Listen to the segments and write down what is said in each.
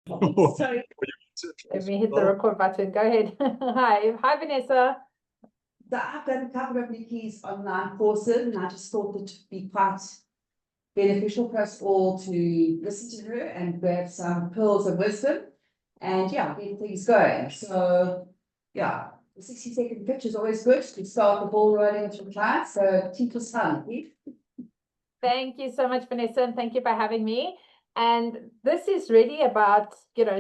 So Let me hit the record button. Go ahead. Hi, Vanessa. I've done a couple of Nikki's online courses, and I just thought that it would be quite beneficial for us all to listen to her and grab some pearls of wisdom and yeah, get things going. So yeah, the 60-second pitch is always good to start the ball rolling with your clients. So teach us some. Thank you so much, Vanessa, and thank you for having me. And this is really about,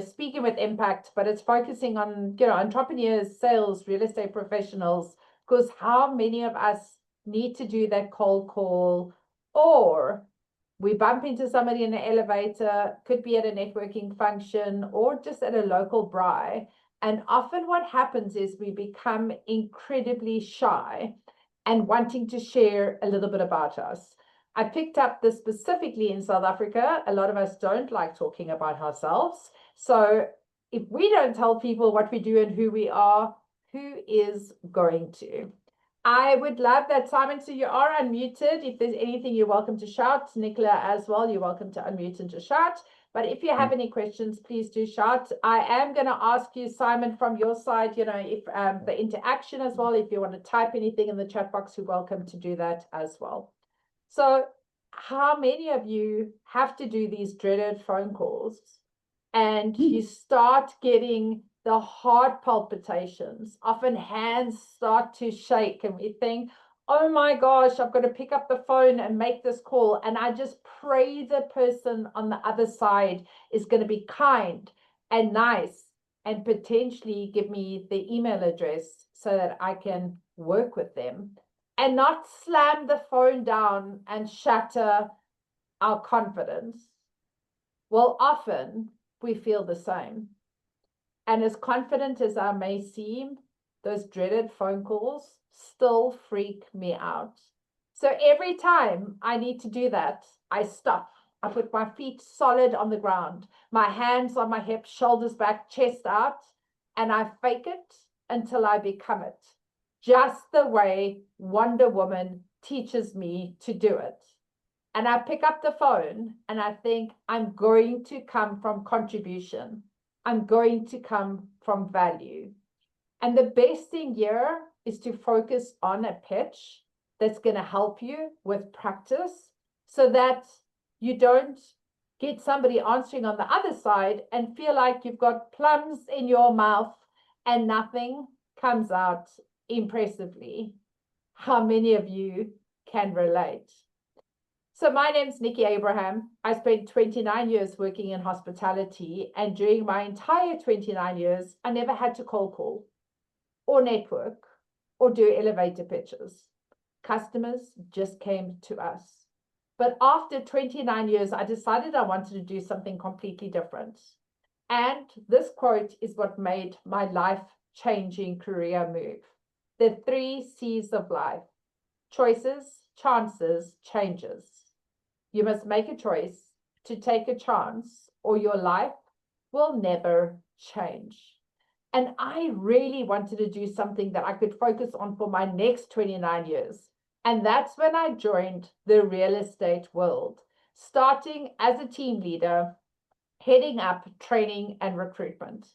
speaking with impact, but it's focusing on, entrepreneurs, sales, real estate professionals, because how many of us need to do that cold call, or we bump into somebody in the elevator, could be at a networking function or just at a local braai. And often what happens is we become incredibly shy and wanting to share a little bit about us. I picked up this specifically in South Africa. A lot of us don't like talking about ourselves. So if we don't tell people what we do and who we are, who is going to? I would love that, Simon. So you are unmuted. If there's anything, you're welcome to shout. Nicola as well, you're welcome to unmute and to shout. But if you have any questions, please do shout. I am going to ask you, Simon, from your side, if the interaction as well, if you want to type anything in the chat box, you're welcome to do that as well. So how many of you have to do these dreaded phone calls and you start getting the heart palpitations, often hands start to shake, and we think, oh my gosh, I've got to pick up the phone and make this call. And I just pray the person on the other side is going to be kind and nice and potentially give me the email address so that I can work with them and not slam the phone down and shatter our confidence. Well, often we feel the same. And as confident as I may seem, those dreaded phone calls still freak me out. So every time I need to do that, I stop. I put my feet solid on the ground, my hands on my hips, shoulders back, chest out, and I fake it until I become it, just the way Wonder Woman teaches me to do it. And I pick up the phone and I think, I'm going to come from contribution. I'm going to come from value. And the best thing here is to focus on a pitch that's going to help you with practice so that you don't get somebody answering on the other side and feel like you've got plums in your mouth and nothing comes out impressively. How many of you can relate? So my name's Nikki Abraham. I spent 29 years working in hospitality, and during my entire 29 years, I never had to cold call or network or do elevator pitches. Customers just came to us. But after 29 years, I decided I wanted to do something completely different. And this quote is what made my life-changing career move. The 3 C's of life: choices, chances, changes. You must make a choice to take a chance, or your life will never change. And I really wanted to do something that I could focus on for my next 29 years. And that's when I joined the real estate world, starting as a team leader, heading up training and recruitment.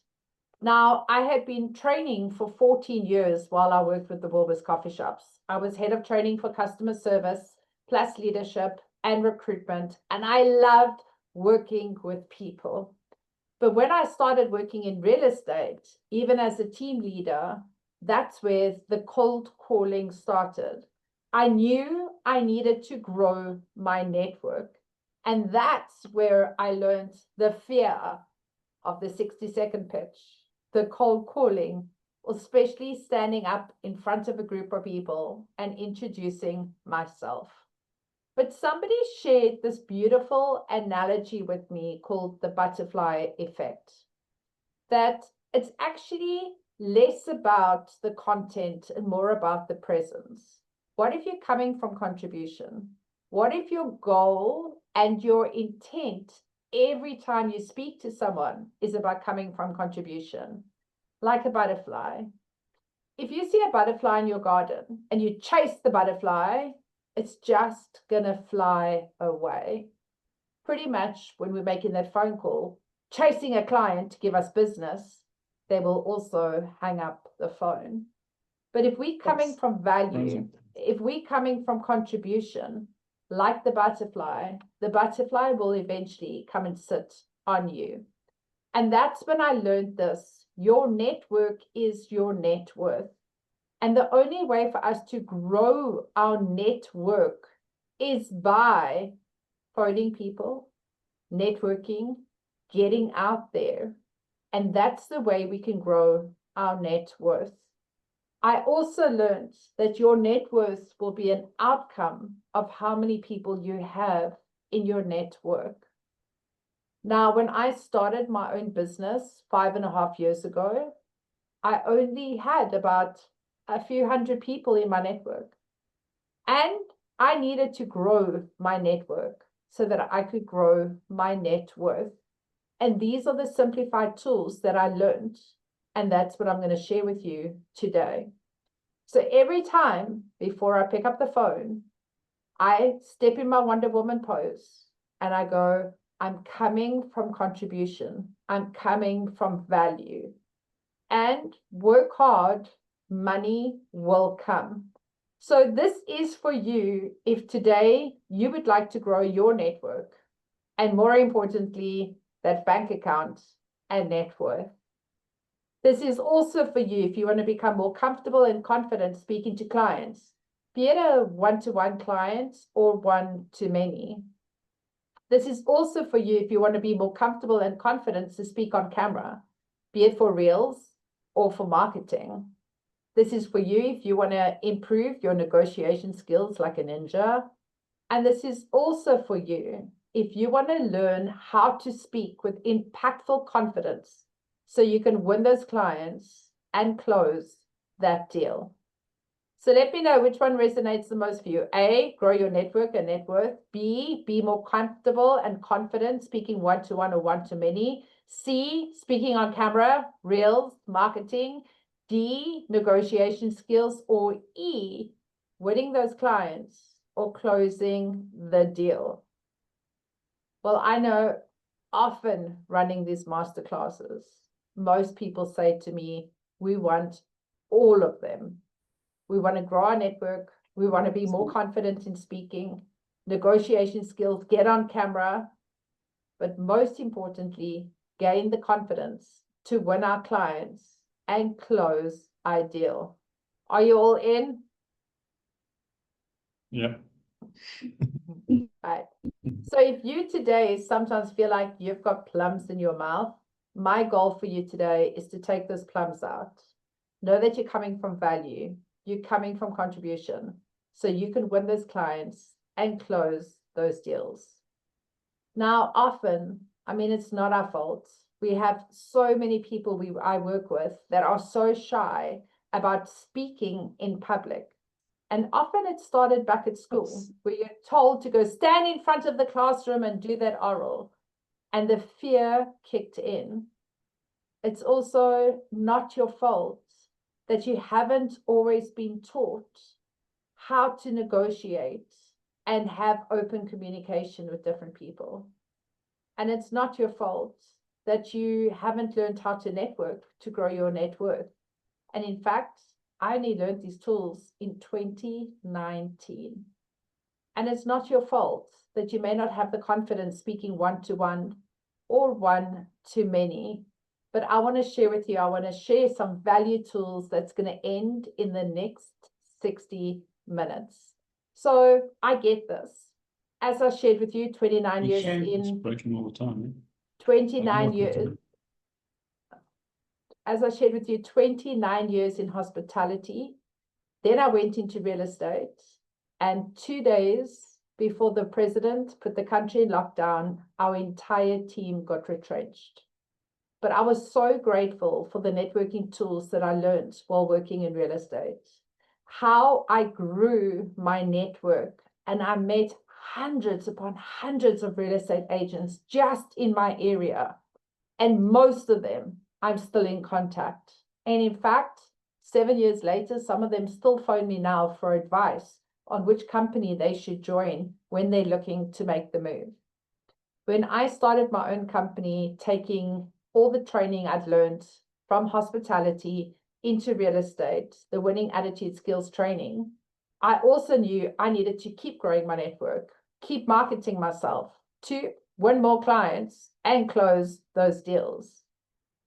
Now, I had been training for 14 years while I worked with the Wilbur's coffee shops. I was head of training for customer service, plus leadership and recruitment, and I loved working with people. But when I started working in real estate, even as a team leader, that's where the cold calling started. I knew I needed to grow my network. And that's where I learned the fear of the 60-second pitch, the cold calling, especially standing up in front of a group of people and introducing myself. But somebody shared this beautiful analogy with me called the butterfly effect, that it's actually less about the content and more about the presence. What if you're coming from contribution? What if your goal and your intent every time you speak to someone is about coming from contribution? Like a butterfly. If you see a butterfly in your garden and you chase the butterfly, it's just going to fly away. Pretty much when we're making that phone call, chasing a client to give us business, they will also hang up the phone. But if we're coming Yes. from value, Amazing. if we're coming from contribution, like the butterfly will eventually come and sit on you. And that's when I learned this. Your network is your net worth. And the only way for us to grow our network is by phoning people, networking, getting out there. And that's the way we can grow our net worth. I also learned that your net worth will be an outcome of how many people you have in your network. Now, when I started my own business 5.5 years ago, I only had about a few hundred people in my network. And I needed to grow my network so that I could grow my net worth. And these are the simplified tools that I learned. And that's what I'm going to share with you today. So every time before I pick up the phone, I step in my Wonder Woman pose and I go, I'm coming from contribution. I'm coming from value. And work hard, money will come. So this is for you if today you would like to grow your network and more importantly, that bank account and net worth. This is also for you if you want to become more comfortable and confident speaking to clients, be it a one-to-one client or one-to-many. This is also for you if you want to be more comfortable and confident to speak on camera, be it for reels or for marketing. This is for you if you want to improve your negotiation skills like a ninja. And this is also for you if you want to learn how to speak with impactful confidence so you can win those clients and close that deal. So let me know which one resonates the most for you. A, grow your network and net worth. B, be more comfortable and confident speaking one-to-one or one-to-many. C, speaking on camera, reels, marketing. D, negotiation skills. Or E, winning those clients or closing the deal. Well, I know often running these masterclasses, most people say to me, we want all of them. We want to grow our network. We want to be more confident in speaking, negotiation skills, get on camera, but most importantly, gain the confidence to win our clients and close our deal. Are you all in? Yeah. Right. So if you today sometimes feel like you've got plums in your mouth, my goal for you today is to take those plums out. Know that you're coming from value. You're coming from contribution. So you can win those clients and close those deals. Now, often, I mean, it's not our fault. We have so many people I work with that are so shy about speaking in public. And often it started back at school, where you're told to go stand in front of the classroom and do that oral. And the fear kicked in. It's also not your fault that you haven't always been taught how to negotiate and have open communication with different people. And it's not your fault that you haven't learned how to network to grow your net worth. And in fact, I only learned these tools in 2019. And it's not your fault that you may not have the confidence speaking one-to-one or one-to-many. But I want to share with you, I want to share some value tools that's going to end in the next 60 minutes. So I get this. As I shared with you, 29 years It's in, breaking all the time. 29 years. As I shared with you, 29 years in hospitality. Then I went into real estate. And 2 days before the president put the country in lockdown, our entire team got retrenched. But I was so grateful for the networking tools that I learned while working in real estate. How I grew my network, and I met hundreds upon hundreds of real estate agents just in my area. And most of them, I'm still in contact. And in fact, 7 years later, some of them still phone me now for advice on which company they should join when they're looking to make the move. when I started my own company, taking all the training I'd learned from hospitality into real estate, the winning attitude skills training, I also knew I needed to keep growing my network, keep marketing myself to win more clients and close those deals.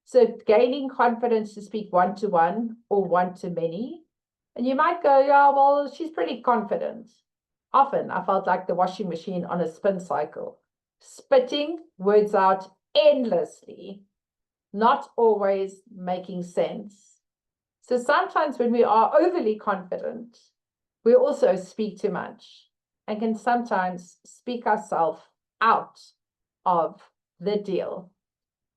So gaining confidence to speak one-to-one or one-to-many. And you might go, yeah, well, she's pretty confident. Often I felt like the washing machine on a spin cycle, spitting words out endlessly, not always making sense. So sometimes when we are overly confident, we also speak too much and can sometimes speak ourselves out of the deal.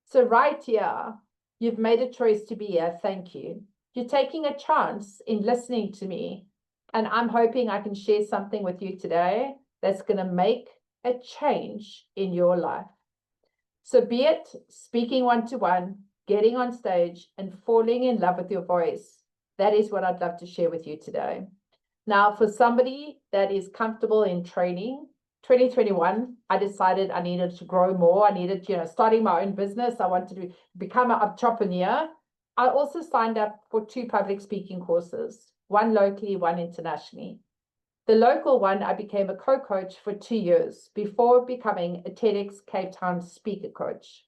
So right here, you've made a choice to be here. Thank you. You're taking a chance in listening to me. And I'm hoping I can share something with you today that's going to make a change in your life. So be it speaking one-to-one, getting on stage, and falling in love with your voice. That is what I'd love to share with you today. Now, for somebody that is comfortable in training, 2021, I decided I needed to grow more. I needed, starting my own business. I wanted to become an entrepreneur. I also signed up for 2 public speaking courses, one locally, one internationally. The local one, I became a co-coach for 2 years before becoming a TEDx Cape Town speaker coach.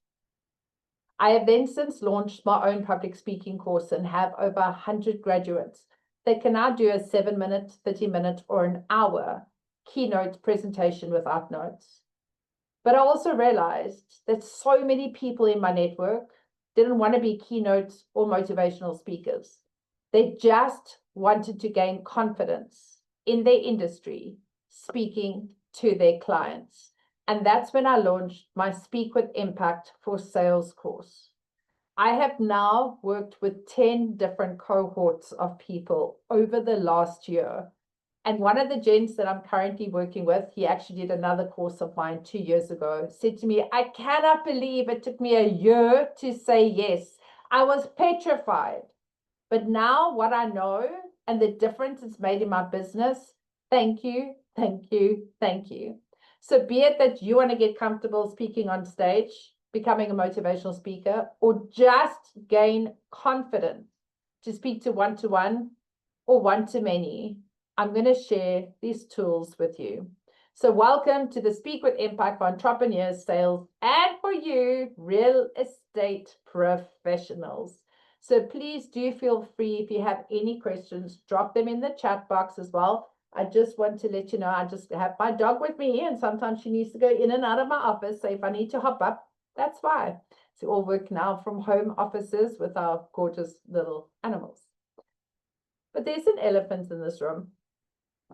I have then since launched my own public speaking course and have over 100 graduates that can now do a 7-minute, 30-minute, or an hour keynote presentation without notes. But I also realized that so many people in my network didn't want to be keynotes or motivational speakers. They just wanted to gain confidence in their industry, speaking to their clients. And that's when I launched my Speak with Impact for Sales course. I have now worked with 10 different cohorts of people over the last year. And one of the gents that I'm currently working with, he actually did another course of mine 2 years ago, said to me, I cannot believe it took me a year to say yes. I was petrified. But now what I know and the difference it's made in my business, thank you, thank you, thank you. So be it that you want to get comfortable speaking on stage, becoming a motivational speaker, or just gain confidence to speak to one-to-one or one-to-many, I'm going to share these tools with you. So welcome to the Speak with Impact for entrepreneurs, sales, and for you, real estate professionals. So please do feel free, if you have any questions, drop them in the chat box as well. I just want to let you know, I just have my dog with me, and sometimes she needs to go in and out of my office. So if I need to hop up, that's why. So we all work now from home offices with our gorgeous little animals. But there's an elephant in this room.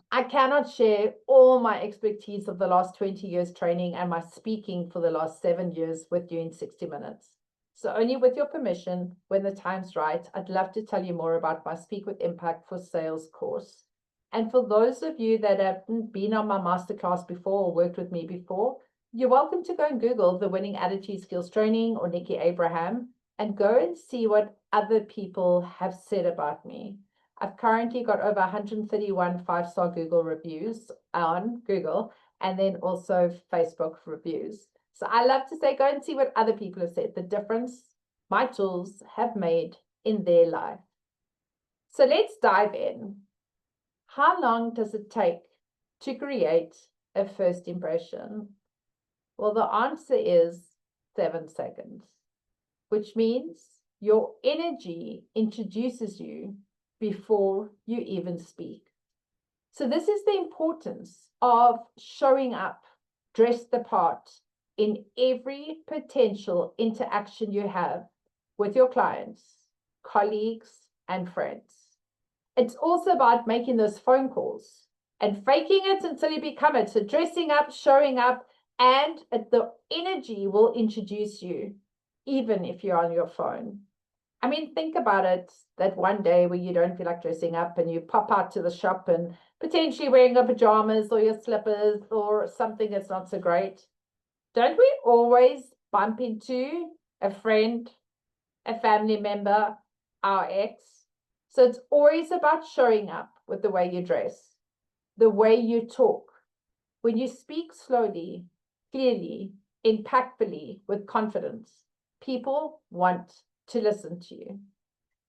I cannot share all my expertise of the last 20 years training and my speaking for the last 7 years with you in 60 minutes. So only with your permission, when the time's right, I'd love to tell you more about my Speak with Impact for Sales course. And for those of you that haven't been on my masterclass before or worked with me before, you're welcome to go and Google the Winning Attitude Skills Training or Nikki Abraham and go and see what other people have said about me. I've currently got over 131 5-star Google reviews on Google, and then also Facebook reviews. So I love to say, go and see what other people have said, the difference my tools have made in their life. So let's dive in. How long does it take to create a first impression? Well, the answer is 7 seconds, which means your energy introduces you before you even speak. So this is the importance of showing up, dressed the part in every potential interaction you have with your clients, colleagues, and friends. It's also about making those phone calls and faking it until you become it. So dressing up, showing up, and the energy will introduce you, even if you're on your phone. I mean, think about it, that one day where you don't feel like dressing up and you pop out to the shop and potentially wearing your pajamas or your slippers or something that's not so great. Don't we always bump into a friend, a family member, our ex? So it's always about showing up with the way you dress, the way you talk. When you speak slowly, clearly, impactfully with confidence, people want to listen to you.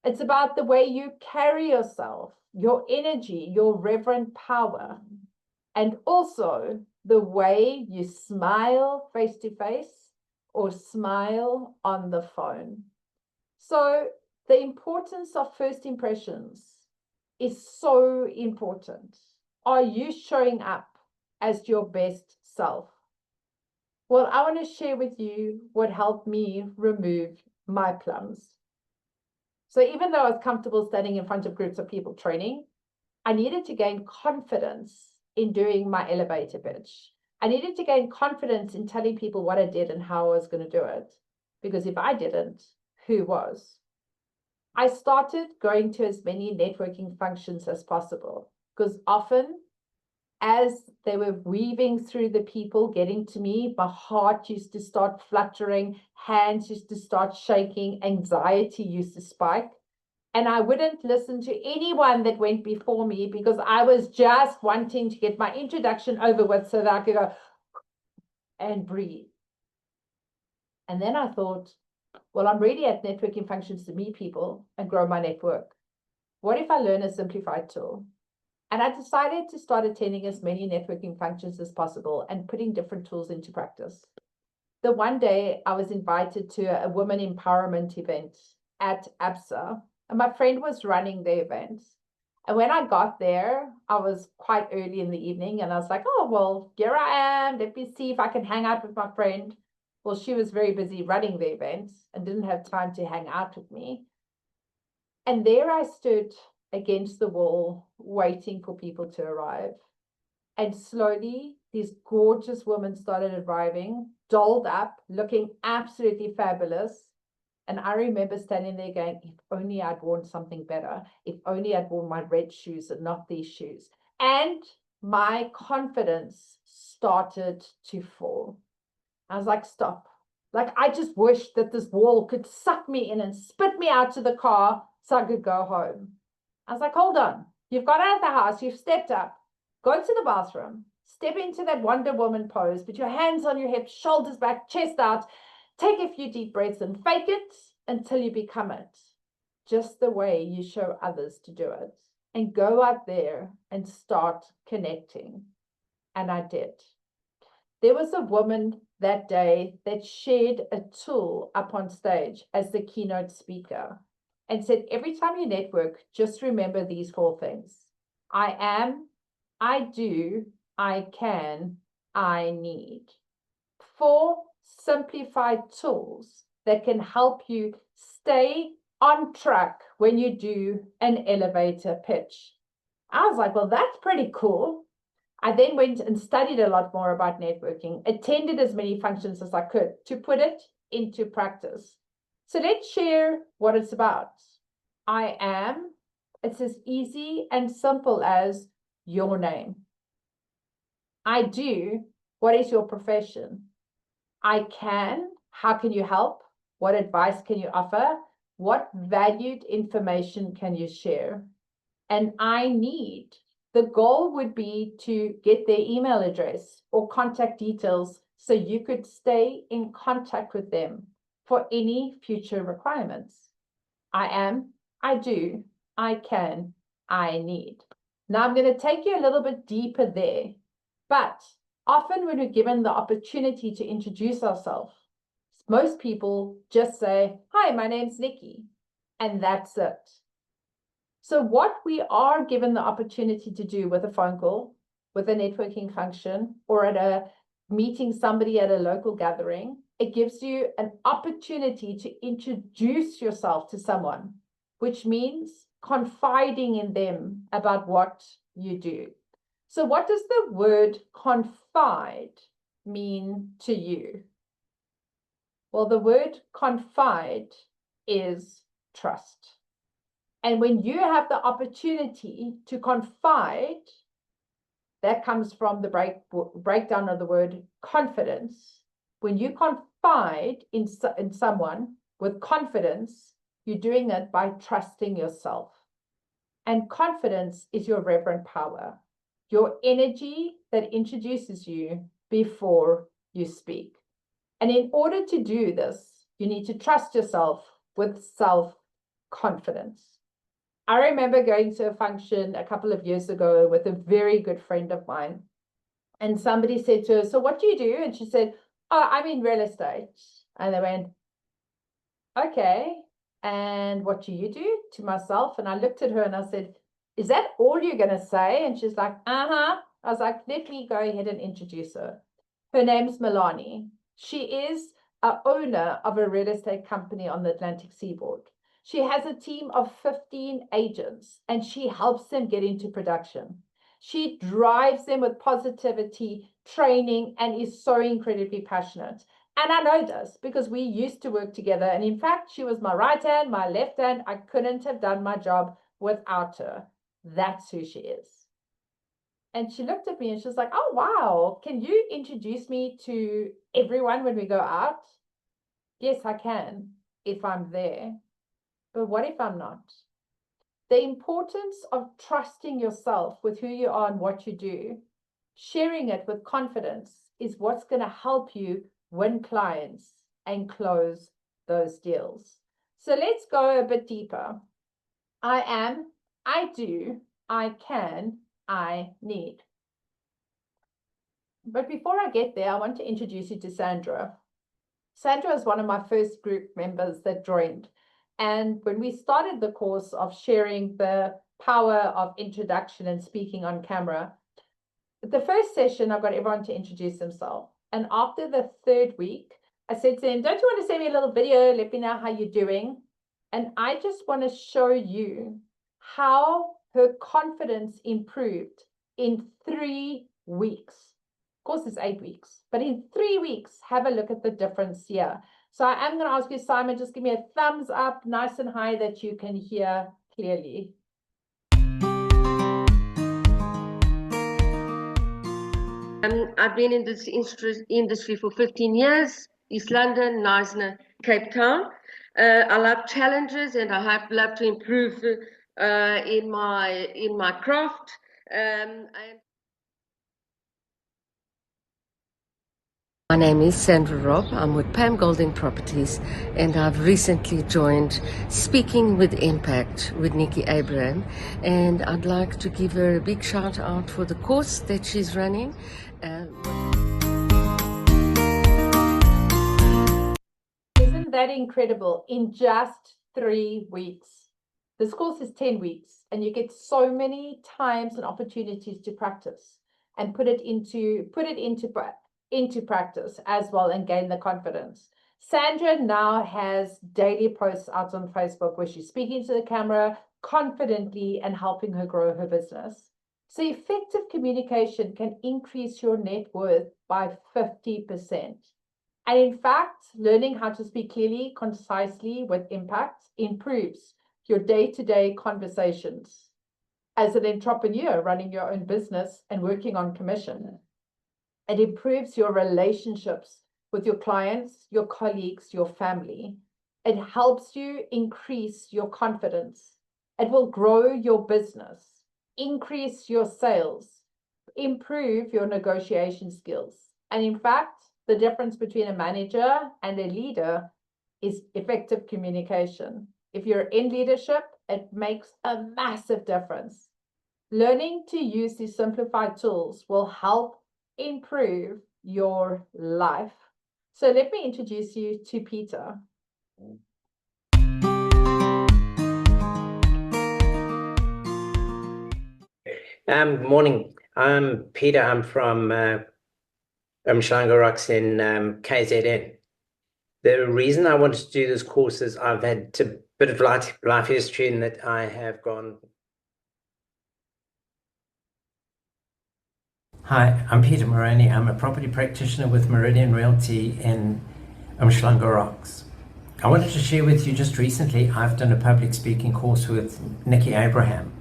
It's about the way you carry yourself, your energy, your reverent power, and also the way you smile face to face or smile on the phone. So the importance of first impressions is so important. Are you showing up as your best self? Well, I want to share with you what helped me remove my plums. So even though I was comfortable standing in front of groups of people training, I needed to gain confidence in doing my elevator pitch. I needed to gain confidence in telling people what I did and how I was going to do it. Because if I didn't, who was? I started going to as many networking functions as possible, because often as they were weaving through the people getting to me, my heart used to start fluttering, hands used to start shaking, anxiety used to spike. And I wouldn't listen to anyone that went before me because I was just wanting to get my introduction over with so that I could go and breathe. And then I thought, well, I'm really at networking functions to meet people and grow my network. What if I learn a simplified tool? And I decided to start attending as many networking functions as possible and putting different tools into practice. The one day I was invited to a women empowerment event at ABSA, and my friend was running the event. And when I got there, I was quite early in the evening, and I was like, oh, well, here I am. Let me see if I can hang out with my friend. Well, she was very busy running the event and didn't have time to hang out with me. And there I stood against the wall, waiting for people to arrive. And slowly, these gorgeous women started arriving, dolled up, looking absolutely fabulous. And I remember standing there going, if only I'd worn something better. If only I'd worn my red shoes and not these shoes. And my confidence started to fall. I was like, stop. Like, I just wish that this wall could suck me in and spit me out to the car so I could go home. I was like, hold on. You've got out of the house. You've stepped up. Go to the bathroom. Step into that Wonder Woman pose. Put your hands on your hips, shoulders back, chest out. Take a few deep breaths and fake it until you become it. Just the way you show others to do it. And go out there and start connecting. And I did. There was a woman that day that shared a tool up on stage as the keynote speaker and said, every time you network, just remember these 4 things. I am, I do, I can, I need. 4 simplified tools that can help you stay on track when you do an elevator pitch. I was like, well, that's pretty cool. I then went and studied a lot more about networking, attended as many functions as I could to put it into practice. So let's share what it's about. I am, it's as easy and simple as your name. I do, what is your profession? I can, how can you help? What advice can you offer? What valued information can you share? And I need, the goal would be to get their email address or contact details so you could stay in contact with them for any future requirements. I am, I do, I can, I need. Now I'm going to take you a little bit deeper there, but often when we're given the opportunity to introduce ourselves, most people just say, hi, my name's Nikki, and that's it. So what we are given the opportunity to do with a phone call, with a networking function, or at a meeting somebody at a local gathering, it gives you an opportunity to introduce yourself to someone, which means confiding in them about what you do. So what does the word confide mean to you? Well, the word confide is trust. And when you have the opportunity to confide, that comes from the breakdown of the word confidence. When you confide in someone with confidence, you're doing it by trusting yourself. And confidence is your reverent power, your energy that introduces you before you speak. And in order to do this, you need to trust yourself with self-confidence. I remember going to a function a couple of years ago with a very good friend of mine. And somebody said to her, so what do you do? And she said, oh, I'm in real estate. And they went, okay. And what do you do? To myself. And I looked at her and I said, is that all you're going to say? And she's like, uh-huh. I was like, let me go ahead and introduce her. Her name's Milani. She is an owner of a real estate company on the Atlantic seaboard. She has a team of 15 agents and she helps them get into production. She drives them with positivity, training, and is so incredibly passionate. And I know this because we used to work together. And in fact, she was my right hand, my left hand. I couldn't have done my job without her. That's who she is. And she looked at me and she was like, oh, wow, can you introduce me to everyone when we go out? Yes, I can, if I'm there. But what if I'm not? The importance of trusting yourself with who you are and what you do, sharing it with confidence, is what's going to help you win clients and close those deals. So let's go a bit deeper. I am, I do, I can, I need. But before I get there, I want to introduce you to Sandra. Sandra is one of my first group members that joined. And when we started the course of sharing the power of introduction and speaking on camera, the first session, I got everyone to introduce themselves. And after the third week, I said to them, don't you want to send me a little video? Let me know how you're doing. And I just want to show you how her confidence improved in 3 weeks. Of course, it's 8 weeks, but in 3 weeks, have a look at the difference here. So I am going to ask you, Simon, just give me a thumbs up, nice and high, that you can hear clearly. I've been in this industry for 15 years, East London, Knysna, Cape Town. I love challenges and I love to improve in my craft. My name is Sandra Robb. I'm with Pam Golding Properties, and I've recently joined Speaking with Impact with Nikki Abraham, and I'd like to give her a big shout out for the course that she's running. Isn't that incredible? In just 3 weeks. This course is 10 weeks, and you get so many times and opportunities to practice and put it into practice as well and gain the confidence. Sandra now has daily posts out on Facebook where she's speaking to the camera confidently and helping her grow her business. So effective communication can increase your net worth by 50%. And in fact, learning how to speak clearly, concisely, with impact improves your day-to-day conversations. As an entrepreneur running your own business and working on commission, it improves your relationships with your clients, your colleagues, your family. It helps you increase your confidence. It will grow your business, increase your sales, improve your negotiation skills. And in fact, the difference between a manager and a leader is effective communication. If you're in leadership, it makes a massive difference. Learning to use these simplified tools will help improve your life. So let me introduce you to Peter. Good morning. I'm Peter. I'm from Umhlanga Rocks in KZN. The reason I wanted to do this course is I've had a bit of life history in that I have gone. Hi, I'm Peter Moroney. I'm a property practitioner with Meridian Realty in Umhlanga Rocks. I wanted to share with you just recently, I've done a public speaking course with Nikki Abraham.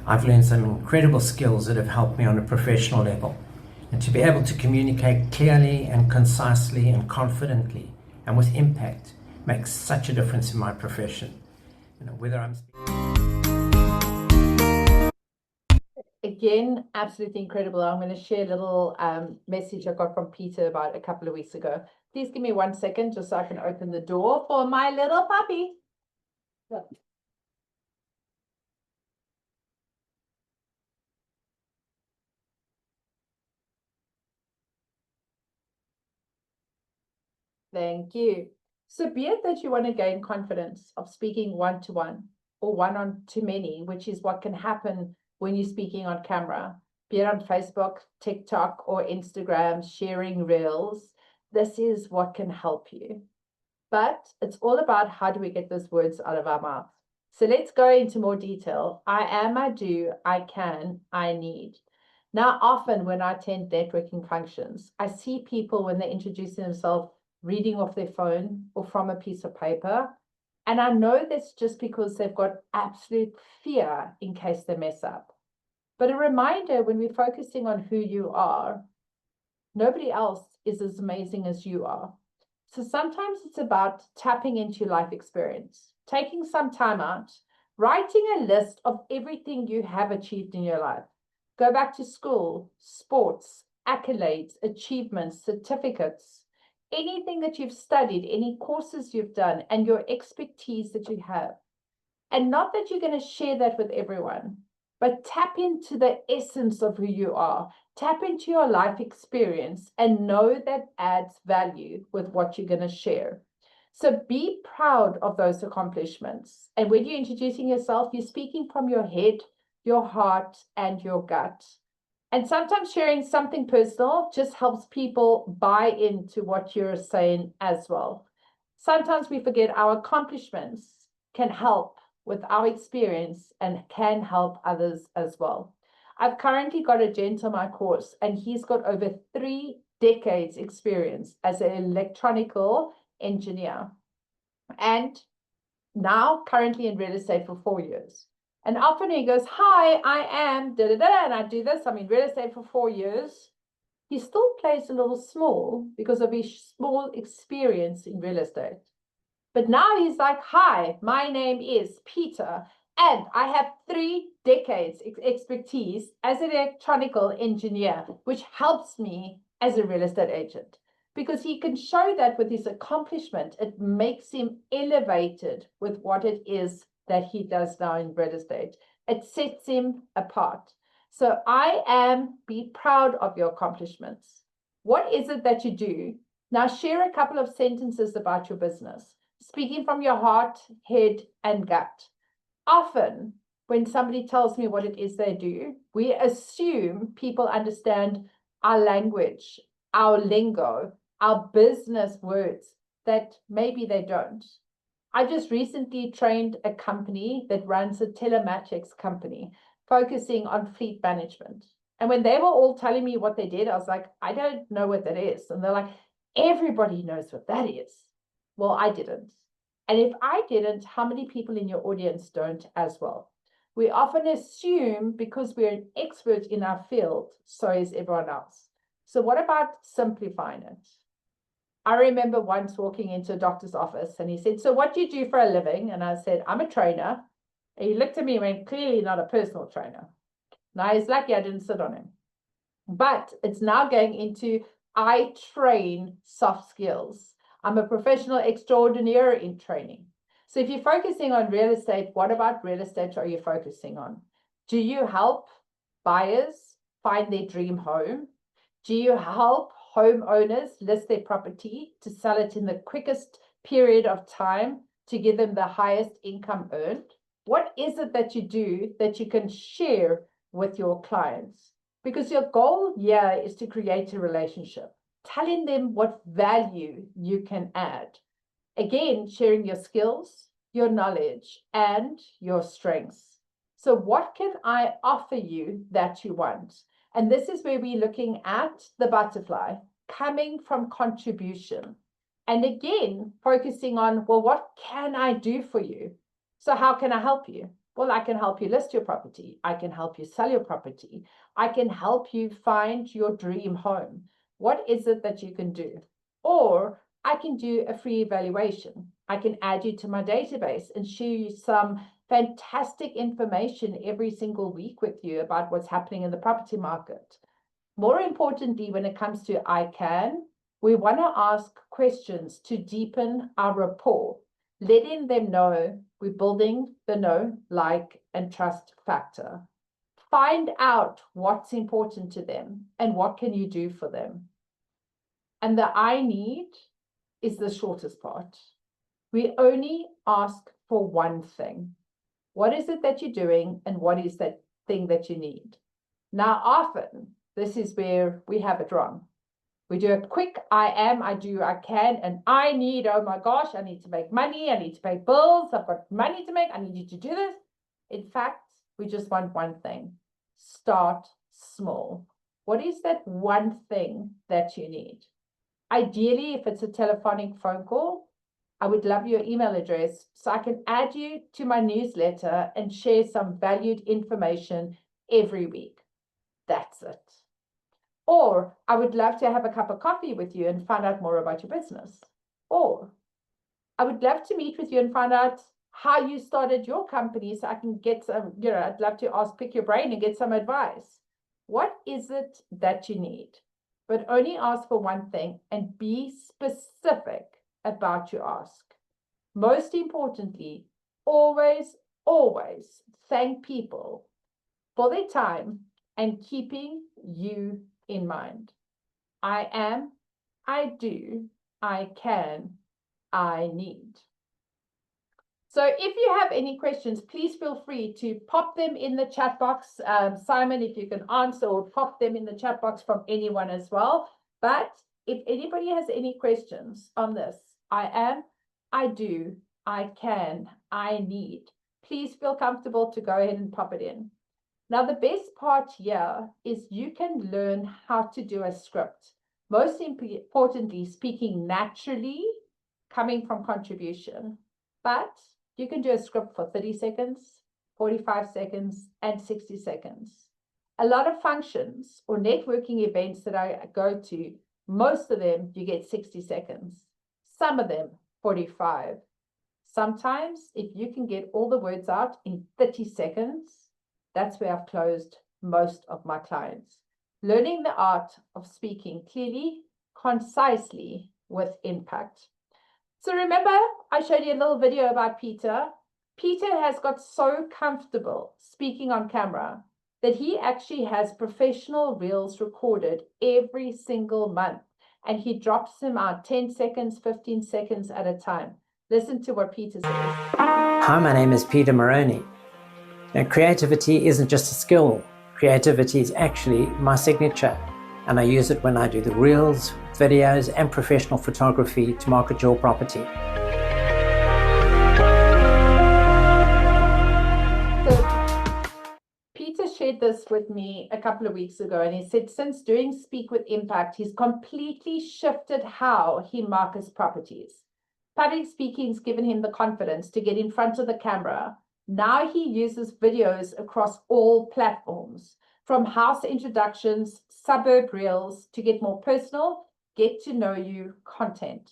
I've learned some incredible skills that have helped me on a professional level. And to be able to communicate clearly and concisely and confidently and with impact makes such a difference in my profession. You know, whether I'm again, absolutely incredible. I'm going to share a little message I got from Peter about a couple of weeks ago. Please give me 1 second just so I can open the door for my little puppy. Look. Thank you. So be it that you want to gain confidence of speaking one-to-one or one-on-to-many, which is what can happen when you're speaking on camera, be it on Facebook, TikTok, or Instagram, sharing reels, this is what can help you. But it's all about how do we get those words out of our mouth. So let's go into more detail. I am, I do, I can, I need. Now, often when I attend networking functions, I see people when they introduce themselves reading off their phone or from a piece of paper. And I know that's just because they've got absolute fear in case they mess up. But a reminder, when we're focusing on who you are, nobody else is as amazing as you are. So sometimes it's about tapping into life experience, taking some time out, writing a list of everything you have achieved in your life. Go back to school, sports, accolades, achievements, certificates, anything that you've studied, any courses you've done, and your expertise that you have. And not that you're going to share that with everyone, but tap into the essence of who you are. Tap into your life experience and know that adds value with what you're going to share. So be proud of those accomplishments. And when you're introducing yourself, you're speaking from your head, your heart, and your gut. And sometimes sharing something personal just helps people buy into what you're saying as well. Sometimes we forget our accomplishments can help with our experience and can help others as well. I've currently got a gent on my course, and he's got over 3 decades experience as an electronical engineer, and now currently in real estate for 4 years. And often he goes, hi, I am da da da, and I do this. I'm in real estate for 4 years. He still plays a little small because of his small experience in real estate. But now he's like, hi, my name is Peter, and I have 3 decades expertise as an electronical engineer, which helps me as a real estate agent. Because he can show that with his accomplishment, it makes him elevated with what it is that he does now in real estate. It sets him apart. So be proud of your accomplishments. What is it that you do? Now share a couple of sentences about your business, speaking from your heart, head, and gut. Often, when somebody tells me what it is they do, we assume people understand our language, our lingo, our business words, that maybe they don't. I just recently trained a company that runs a telematics company focusing on fleet management. And when they were all telling me what they did, I was like, I don't know what that is. And they're like, everybody knows what that is. Well, I didn't. And if I didn't, how many people in your audience don't as well? We often assume because we're an expert in our field, so is everyone else. So what about simplifying it? I remember once walking into a doctor's office and he said, so what do you do for a living? And I said, I'm a trainer. And he looked at me and went, clearly not a personal trainer. Now he's lucky I didn't sit on him. But it's now going into, I train soft skills. I'm a professional extraordinaire in training. So if you're focusing on real estate, what about real estate are you focusing on? Do you help buyers find their dream home? Do you help homeowners list their property to sell it in the quickest period of time to give them the highest income earned? What is it that you do that you can share with your clients? Because your goal here is to create a relationship, telling them what value you can add. Again, sharing your skills, your knowledge, and your strengths. So what can I offer you that you want? And this is where we're looking at the butterfly, coming from contribution. And again, focusing on, well, what can I do for you? So how can I help you? Well, I can help you list your property. I can help you sell your property. I can help you find your dream home. What is it that you can do? Or I can do a free evaluation. I can add you to my database and show you some fantastic information every single week with you about what's happening in the property market. More importantly, when it comes to I can, we want to ask questions to deepen our rapport, letting them know we're building the know, like, and trust factor. Find out what's important to them and what can you do for them. And the I need is the shortest part. We only ask for one thing. What is it that you're doing and what is that thing that you need? Now, often, this is where we have it wrong. We do a quick I am, I do, I can, and I need, oh my gosh, I need to make money, I need to pay bills, I've got money to make, I need you to do this. In fact, we just want one thing. Start small. What is that one thing that you need? Ideally, if it's a telephonic phone call, I would love your email address so I can add you to my newsletter and share some valued information every week. That's it. Or I would love to have a cup of coffee with you and find out more about your business. Or I would love to meet with you and find out how you started your company so I can get some, I'd love to pick your brain and get some advice. What is it that you need? But only ask for one thing and be specific about your ask. Most importantly, always thank people for their time and keeping you in mind. I am, I do, I can, I need. So if you have any questions, please feel free to pop them in the chat box. Simon, if you can answer, or pop them in the chat box from anyone as well. But if anybody has any questions on this, I am, I do, I can, I need, please feel comfortable to go ahead and pop it in. Now, the best part here is you can learn how to do a script. Most importantly, speaking naturally, coming from contribution. But you can do a script for 30 seconds, 45 seconds, and 60 seconds. A lot of functions or networking events that I go to, most of them you get 60 seconds. Some of them 45. Sometimes if you can get all the words out in 30 seconds, that's where I've closed most of my clients. Learning the art of speaking clearly, concisely, with impact. So remember, I showed you a little video about Peter. Peter has got so comfortable speaking on camera that he actually has professional reels recorded every single month. And he drops them out 10 seconds, 15 seconds at a time. Listen to what Peter says. Hi, my name is Peter Moroney. Now, creativity isn't just a skill. Creativity is actually my signature. And I use it when I do the reels, videos, and professional photography to market your property. So, Peter shared this with me a couple of weeks ago, and he said since doing Speak with Impact, he's completely shifted how he markets properties. Public speaking's given him the confidence to get in front of the camera. Now he uses videos across all platforms, from house introductions, suburb reels, to get more personal, get to know you content.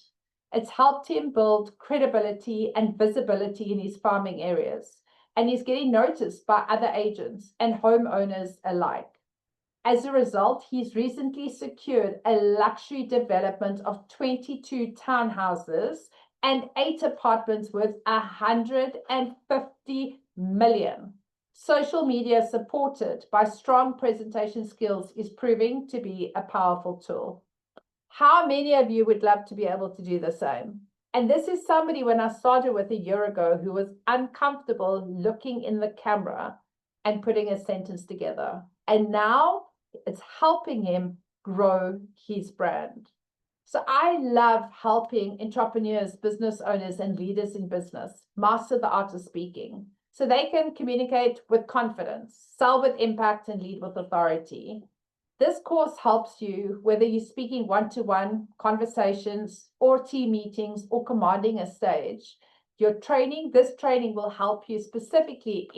It's helped him build credibility and visibility in his farming areas, and he's getting noticed by other agents and homeowners alike. As a result, he's recently secured a luxury development of 22 townhouses and 8 apartments worth 150 million. Social media supported by strong presentation skills is proving to be a powerful tool. How many of you would love to be able to do the same? And this is somebody, when I started with a year ago, who was uncomfortable looking in the camera and putting a sentence together. And now it's helping him grow his brand. So I love helping entrepreneurs, business owners, and leaders in business master the art of speaking so they can communicate with confidence, sell with impact, and lead with authority. This course helps you whether you're speaking one-to-one conversations or team meetings or commanding a stage. This training will help you specifically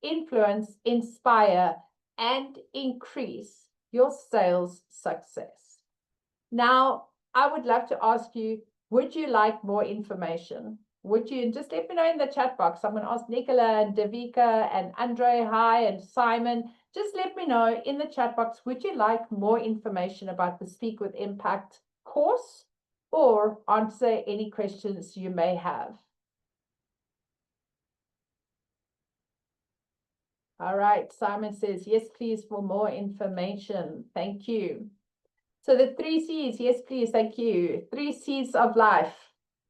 influence, inspire, and increase your sales success. Now, I would love to ask you, would you like more information? would you just let me know in the chat box? I'm going to ask Nicola and Davika and Andre, hi, and Simon. Just let me know in the chat box, would you like more information about the Speak with Impact course or answer any questions you may have? All right, Simon says, yes, please, for more information. Thank you. So the 3 C's, yes, please, thank you. 3 C's of life: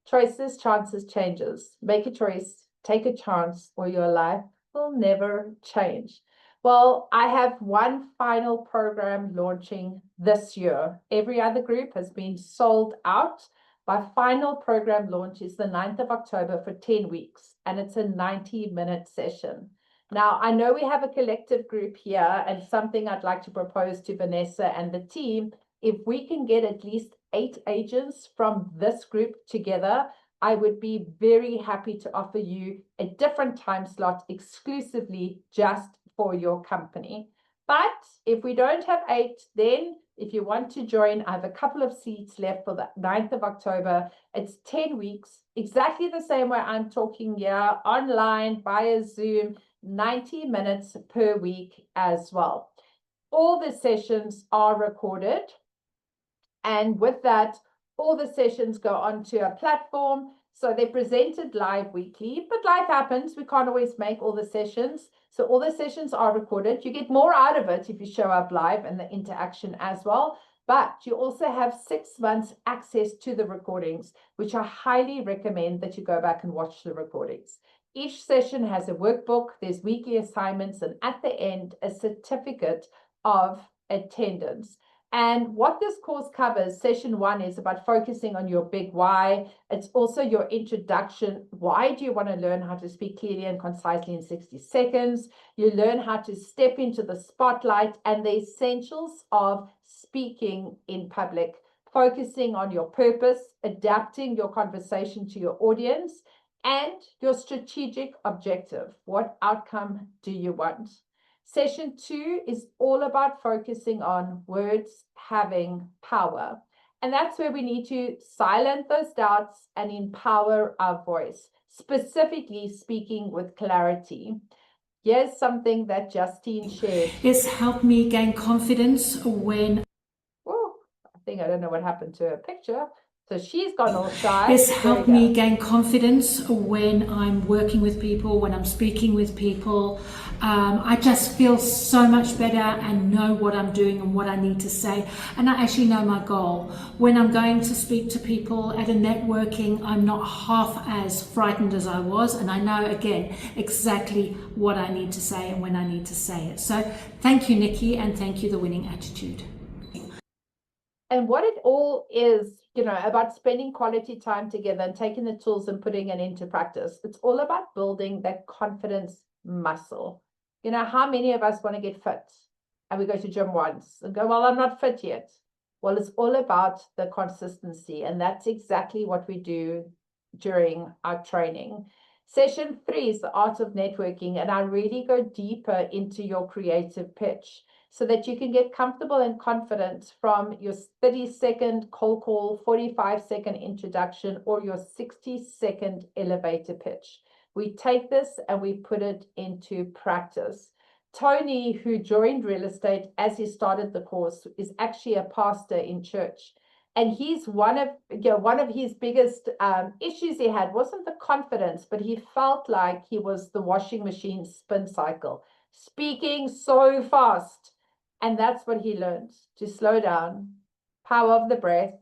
choices, chances, changes. Make a choice, take a chance, or your life will never change. Well, I have one final program launching this year. Every other group has been sold out. My final program launch is the 9th of October for 10 weeks, and it's a 90-minute session. Now, I know we have a collective group here, and something I'd like to propose to Vanessa and the team. If we can get at least 8 agents from this group together, I would be very happy to offer you a different time slot exclusively just for your company. But if we don't have 8, then if you want to join, I have a couple of seats left for the 9th of October. It's 10 weeks, exactly the same way I'm talking here, online, via Zoom, 90 minutes per week as well. All the sessions are recorded. And with that, all the sessions go onto a platform. So they're presented live weekly, but life happens. We can't always make all the sessions. So all the sessions are recorded. You get more out of it if you show up live and the interaction as well. But you also have 6 months access to the recordings, which I highly recommend that you go back and watch the recordings. Each session has a workbook, there's weekly assignments, and at the end, a certificate of attendance. And what this course covers, session 1 is about focusing on your big why. It's also your introduction. Why do you want to learn how to speak clearly and concisely in 60 seconds? You learn how to step into the spotlight and the essentials of speaking in public, focusing on your purpose, adapting your conversation to your audience, and your strategic objective. What outcome do you want? Session 2 is all about focusing on words having power. And that's where we need to silence those doubts and empower our voice, specifically speaking with clarity. Here's something that Justine shared. It's helped me gain confidence when... Oh, I don't know what happened to her picture. So she's gone all shy. It's helped me gain confidence when I'm working with people, when I'm speaking with people. I just feel so much better and know what I'm doing and what I need to say. And I actually know my goal. When I'm going to speak to people at a networking, I'm not half as frightened as I was. And I know, again, exactly what I need to say and when I need to say it. So thank you, Nikki, and thank you, The Winning Attitude. And what it all is, about spending quality time together and taking the tools and putting it into practice. It's all about building that confidence muscle. How many of us want to get fit and we go to gym once and go, well, I'm not fit yet. Well, it's all about the consistency. And that's exactly what we do during our training. Session 3 is the art of networking. And I really go deeper into your creative pitch, so that you can get comfortable and confident from your 30-second cold call, 45-second introduction, or your 60-second elevator pitch. We take this and we put it into practice. Tony, who joined real estate as he started the course, is actually a pastor in church. And he's one of his biggest issues he had wasn't the confidence, but he felt like he was the washing machine spin cycle, speaking so fast. And that's what he learned, to slow down, power of the breath,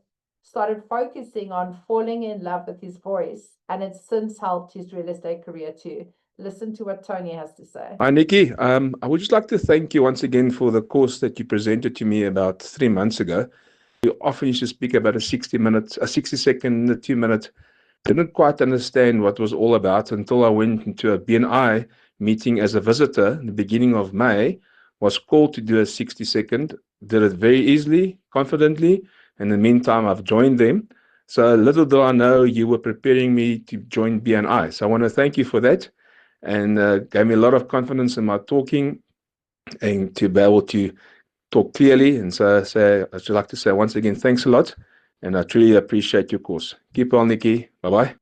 started focusing on falling in love with his voice. And it's since helped his real estate career too. Listen to what Tony has to say. Hi, Nikki. I would just like to thank you once again for the course that you presented to me about 3 months ago. You often used to speak about a 60-second, a 2-minute. Didn't quite understand what it was all about until I went into a BNI meeting as a visitor in the beginning of May. Was called to do a 60-second, did it very easily, confidently. In the meantime, I've joined them. So little do I know you were preparing me to join BNI. So I want to thank you for that, and gave me a lot of confidence in my talking and to be able to talk clearly. And so I'd just like to say once again, thanks a lot. And I truly appreciate your course. Keep on, Nikki. Bye-bye.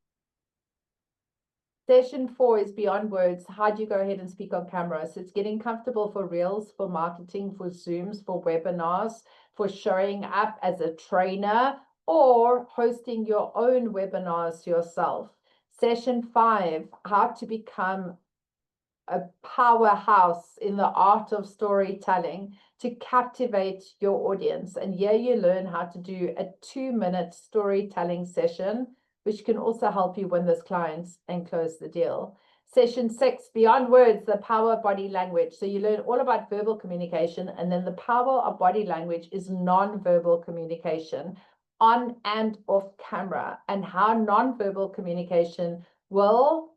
Session 4 is beyond words. How do you go ahead and speak on camera? So it's getting comfortable for Reels, for marketing, for Zooms, for webinars, for showing up as a trainer, or hosting your own webinars yourself. Session 5, how to become a powerhouse in the art of storytelling to captivate your audience. And here you learn how to do a 2-minute storytelling session, which can also help you win those clients and close the deal. Session 6, beyond words, the power of body language. So you learn all about verbal communication, and then the power of body language is non-verbal communication on and off camera, and how non-verbal communication will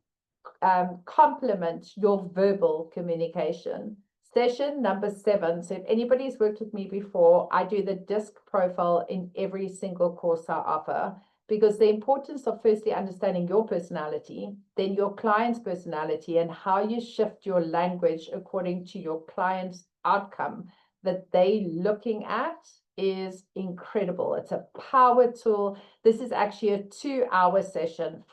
complement your verbal communication. Session number 7. So if anybody's worked with me before, I do the DISC profile in every single course I offer, because the importance of firstly understanding your personality, then your client's personality, and how you shift your language according to your client's outcome that they're looking at is incredible. It's a power tool. This is actually a 2-hour session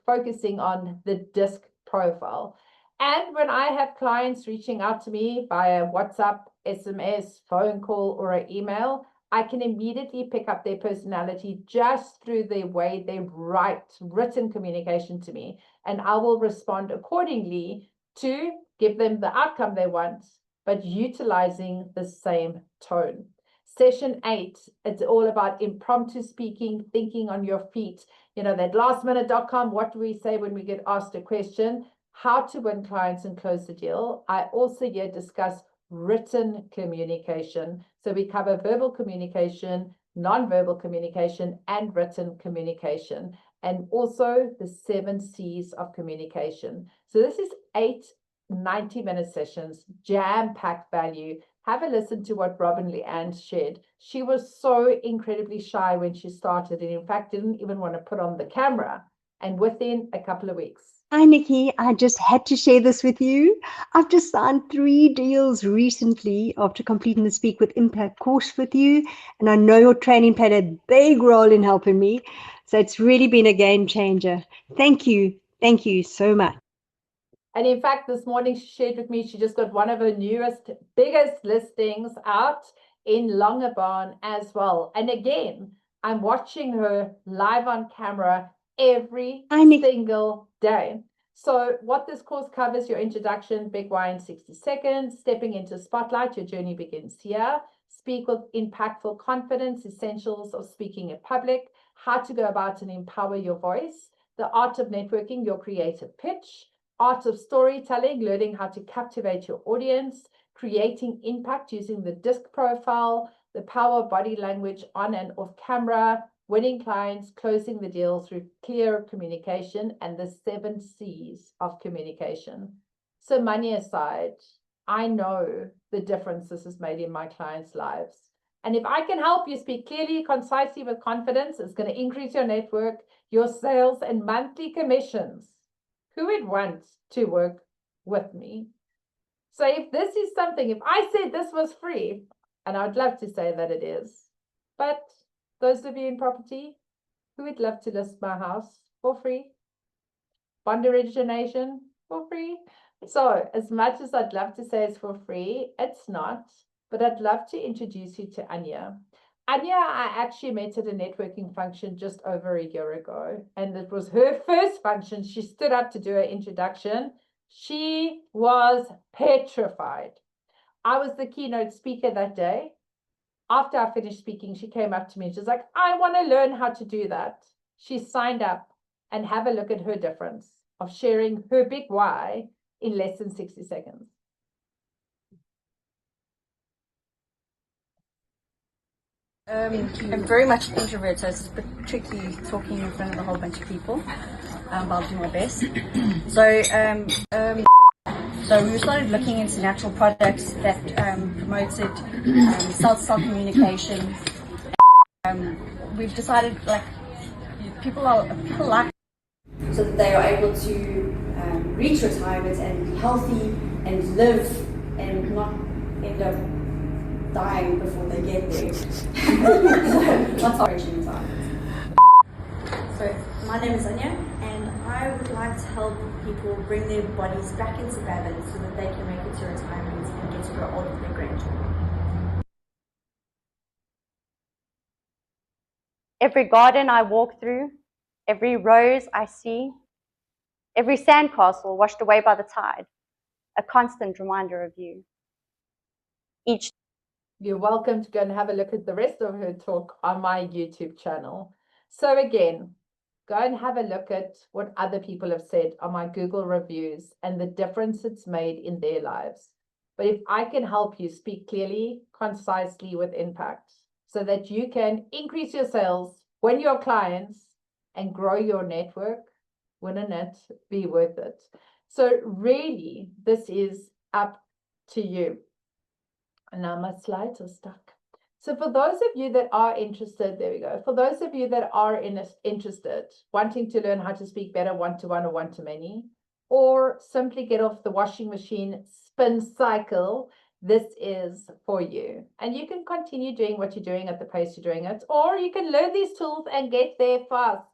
focusing on the DISC profile. And when I have clients reaching out to me via WhatsApp, SMS, phone call, or an email, I can immediately pick up their personality just through the way they write written communication to me. And I will respond accordingly to give them the outcome they want, but utilizing the same tone. Session 8, it's all about impromptu speaking, thinking on your feet. You know, that lastminute.com, what do we say when we get asked a question? How to win clients and close the deal. I also here discuss written communication. So we cover verbal communication, non-verbal communication, and written communication, and also the 7 C's of communication. So this is 8 90-minute sessions, jam-packed value. Have a listen to what Robin Leanne shared. She was so incredibly shy when she started, and in fact didn't even want to put on the camera. And within a couple of weeks. Hi, Nikki. I just had to share this with you. I've just signed 3 deals recently after completing the Speak with Impact course with you. And I know your training played a big role in helping me. So it's really been a game changer. Thank you. Thank you so much. And in fact, this morning she shared with me, she just got one of her newest, biggest listings out in Longabon as well. And again, I'm watching her live on camera every single day. So what this course covers: your introduction, big why in 60 seconds, stepping into spotlight, your journey begins here, speak with impactful confidence, essentials of speaking in public, how to go about and empower your voice, the art of networking, your creative pitch, art of storytelling, learning how to captivate your audience, creating impact using the DISC profile, the power of body language on and off camera, winning clients, closing the deal through clear communication, and the 7 C's of communication. So money aside, I know the difference this has made in my clients' lives. And if I can help you speak clearly, concisely, with confidence, it's going to increase your network, your sales, and monthly commissions. Who would want to work with me? So if this is something, if I said this was free, and I'd love to say that it is, but those of you in property who would love to list my house for free, bond origination for free. So as much as I'd love to say it's for free, it's not, but I'd love to introduce you to Anya. Anya, I actually met at a networking function just over a year ago, and it was her first function. She stood up to do her introduction. She was petrified. I was the keynote speaker that day. After I finished speaking, she came up to me and she's like, I want to learn how to do that. She signed up, and have a look at her difference of sharing her big why in less than 60 seconds. I'm very much an introvert, so it's a bit tricky talking in front of a whole bunch of people, but I'll do my best. So we started looking into natural products that promoted self communication. We've decided, like, people like, so that they are able to reach retirement and be healthy and live and not end up dying before they get there. So, what's our retirement? So my name is Anya, and I I would like to help people bring their bodies back into balance so that they can make it to retirement and get to grow old with their grandchildren. Every garden I walk through, every rose I see, every sandcastle washed away by the tide, a constant reminder of you. Each You're welcome to go and have a look at the rest of her talk on my YouTube channel. So again, go and have a look at what other people have said on my Google reviews and the difference it's made in their lives. But if I can help you speak clearly, concisely, with impact, so that you can increase your sales, win your clients, and grow your network, wouldn't it be worth it? So really, this is up to you. And now my slides are stuck. So for those of you that are interested, there we go. For those of you that are interested, wanting to learn how to speak better one-to-one or one-to-many, or simply get off the washing machine spin cycle, this is for you. And you can continue doing what you're doing at the pace you're doing it, or you can learn these tools and get there fast.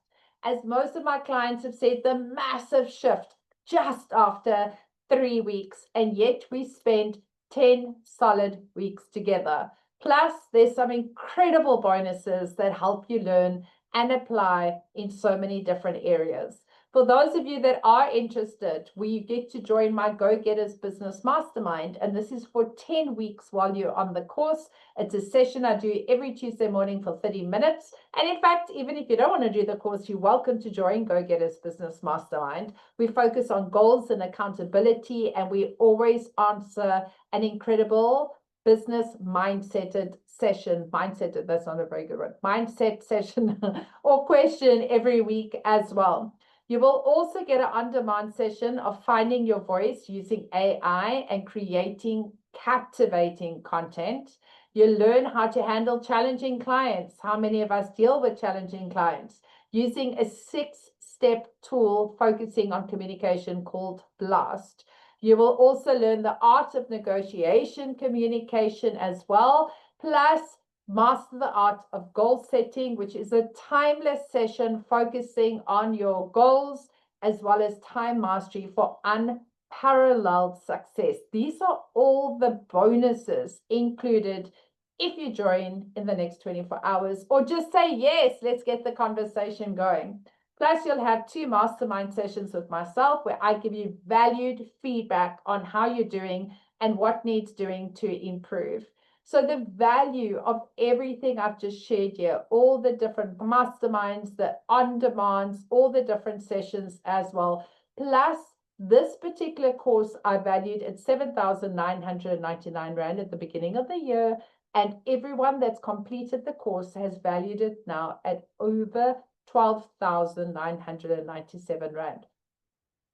As most of my clients have said, the massive shift just after 3 weeks, and yet we spend 10 solid weeks together. Plus, there's some incredible bonuses that help you learn and apply in so many different areas. For those of you that are interested, we get to join my Go-Getters Business Mastermind, and this is for 10 weeks while you're on the course. It's a session I do every Tuesday morning for 30 minutes. And in fact, even if you don't want to do the course, you're welcome to join Go-Getters Business Mastermind. We focus on goals and accountability, and we always answer an incredible business mindset session, that's not a very good word, mindset session or question every week as well. You will also get an on-demand session of finding your voice using AI and creating captivating content. You'll learn how to handle challenging clients. How many of us deal with challenging clients? Using a 6-step tool focusing on communication called BLAST. You will also learn the art of negotiation communication as well, plus master the art of goal setting, which is a timeless session focusing on your goals, as well as time mastery for unparalleled success. These are all the bonuses included if you join in the next 24 hours, or just say, yes, let's get the conversation going. Plus, you'll have 2 mastermind sessions with myself where I give you valued feedback on how you're doing and what needs doing to improve. So the value of everything I've just shared here, all the different masterminds, the on-demands, all the different sessions as well, plus this particular course I valued at 7,999 Rand at the beginning of the year, and everyone that's completed the course has valued it now at over 12,997 Rand.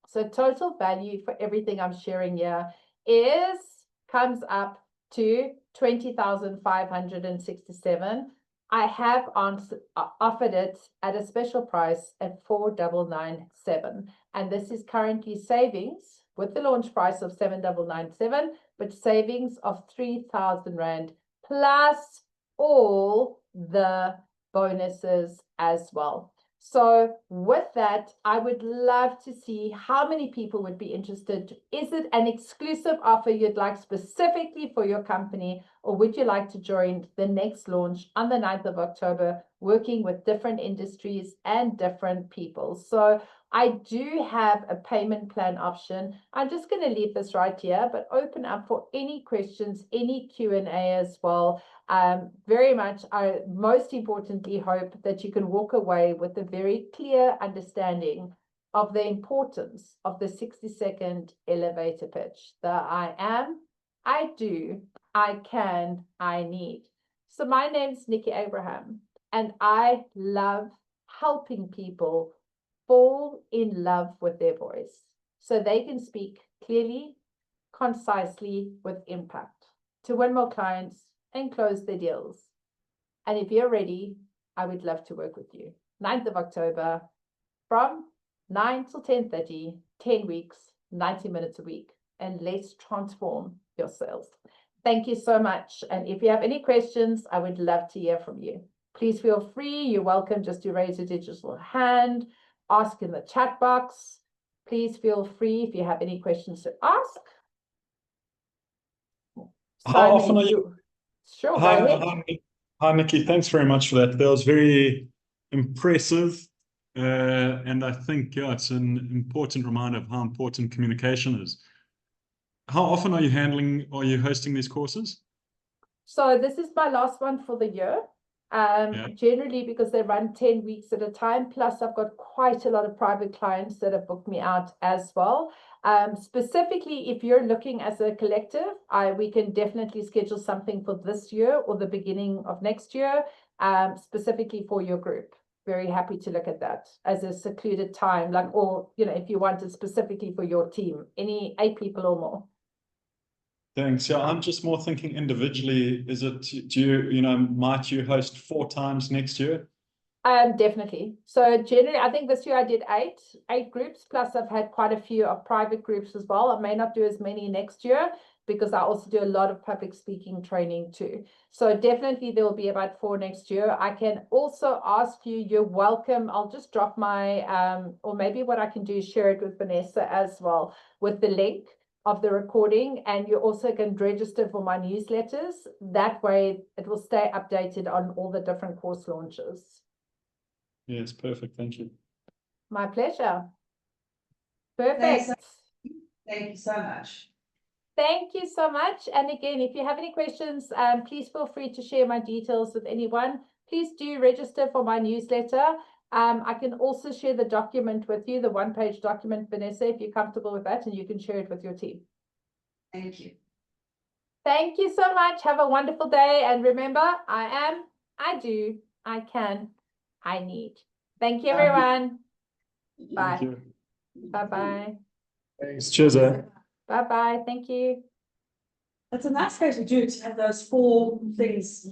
So total value for everything I'm sharing here comes up to 20,567. I have offered it at a special price at 4,997, and this is currently savings with the launch price of 7,997, but savings of 3,000 Rand plus all the bonuses as well. So with that, I would love to see how many people would be interested. Is it an exclusive offer you'd like specifically for your company, or would you like to join the next launch on the 9th of October, working with different industries and different people? So I do have a payment plan option. I'm just going to leave this right here, but open up for any questions, any Q&A as well. Very much, I most importantly hope that you can walk away with a very clear understanding of the importance of the 60-second elevator pitch. The I am, I do, I can, I need. So my name's Nikki Abraham, and I love helping people fall in love with their voice so they can speak clearly, concisely, with impact to win more clients and close the deals. And if you're ready, I would love to work with you. 9th of October from 9 till 10:30, 10 weeks, 90 minutes a week. And let's transform your sales. Thank you so much. And if you have any questions, I would love to hear from you. Please feel free. You're welcome just to raise a digital hand. ask in the chat box. Please feel free if you have any questions to ask. How often are you? Sure, go Hi, ahead. hi, Nikki. Thanks very much for that. That was very impressive. And I think, yeah, it's an important reminder of how important communication is. How often are you hosting these courses? So this is my last one for the year. Generally because they run 10 weeks at a time, plus I've got quite a lot of private clients that have booked me out as well. Specifically, if you're looking as a collective, we can definitely schedule something for this year or the beginning of next year, specifically for your group. Very happy to look at that as a secluded time, like, or, you know, if you want it specifically for your team, any 8 people or more. Thanks. Yeah, I'm just more thinking individually. Might you host 4 times next year? Definitely. So generally, I think this year I did 8 groups, plus I've had quite a few of private groups as well. I may not do as many next year because I also do a lot of public speaking training too. So definitely there will be about 4 next year. I can also ask you, you're welcome. I'll just drop my, or maybe what I can do is share it with Vanessa as well, with the link of the recording, and you also can register for my newsletters. That way it will stay updated on all the different course launches. Yes, perfect. Thank you. My pleasure. Perfect. Thanks. Thank you so much. Thank you so much. And again, if you have any questions, please feel free to share my details with anyone. Please do register for my newsletter. I can also share the document with you, the 1-page document, Vanessa, if you're comfortable with that, and you can share it with your team. Thank you. Thank you so much. Have a wonderful day. And remember, I am, I do, I can, I need. Thank you, everyone. Bye. Thank you. Bye-bye. Thanks. Cheers. Bye-bye. Thank you. That's a nice way to do it, to have those 4 things